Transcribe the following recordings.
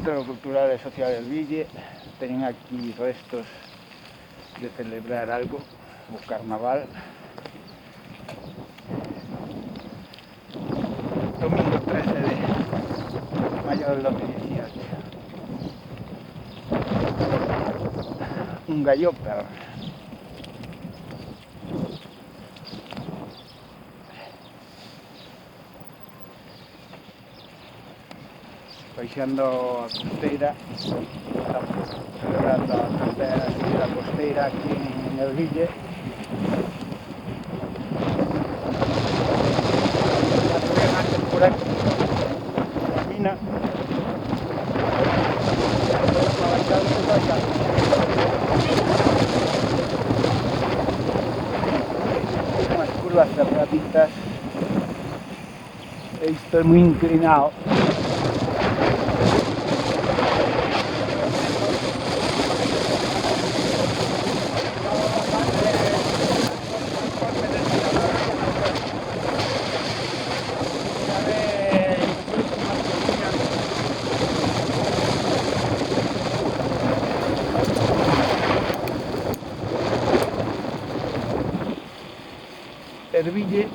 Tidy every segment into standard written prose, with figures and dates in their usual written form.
Centro Cultural e Social del Ville. Teñen aquí restos de celebrar algo, o carnaval. Domingo 13 de mayo del 2018. Un galloper. Baixando a costeira, estamos celebrando a terceira subida costeira aquí en el Ville. Por aquí, camina. Unas curvas cerraditas. Esto es muy inclinado. El Ville,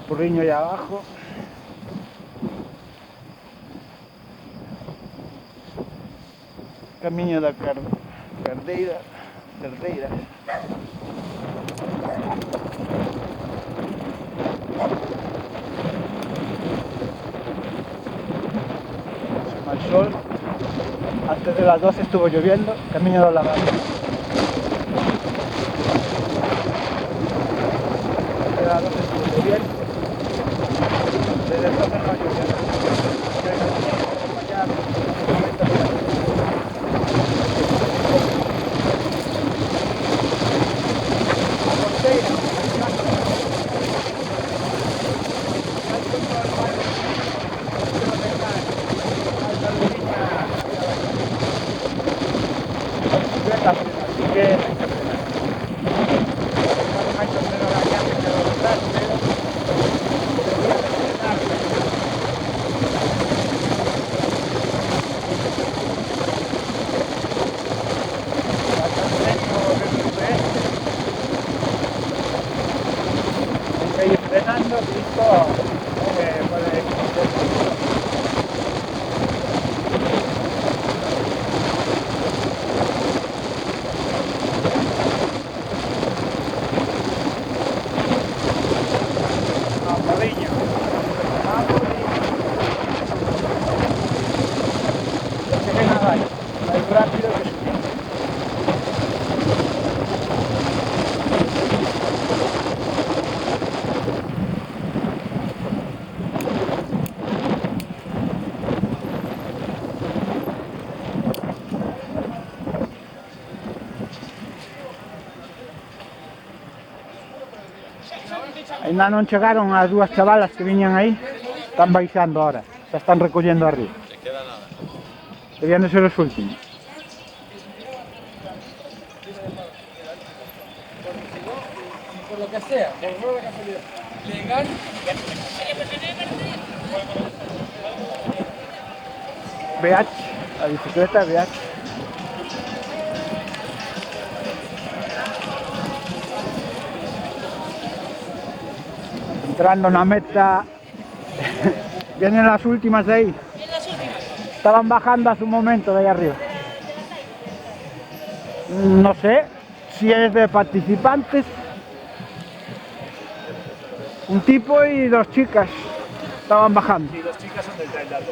Porriño allá abajo. Camiño da Cerdeira. Al sol. Antes de las 12 estuvo lloviendo. Camiño da Lavanda. Antes de las 12 estuvo lloviendo. Desde entonces no ha llovido. Así que ir frenando, listo, rápido que subir. Ainda non chegaron as dúas chavalas que viñan aí, están baixando ahora, xa están recollendo arriba. Se queda nada. Debían de ser os últimos. Por lo que sea, por nueva casualidad. Legal. BH, a bicicleta BH. Entrando na meta. Vienen las últimas de ahí. Estaban bajando hace un momento de ahí arriba. No sé si es de participantes. Un tipo y dos chicas estaban bajando. Y dos chicas son del trail largo.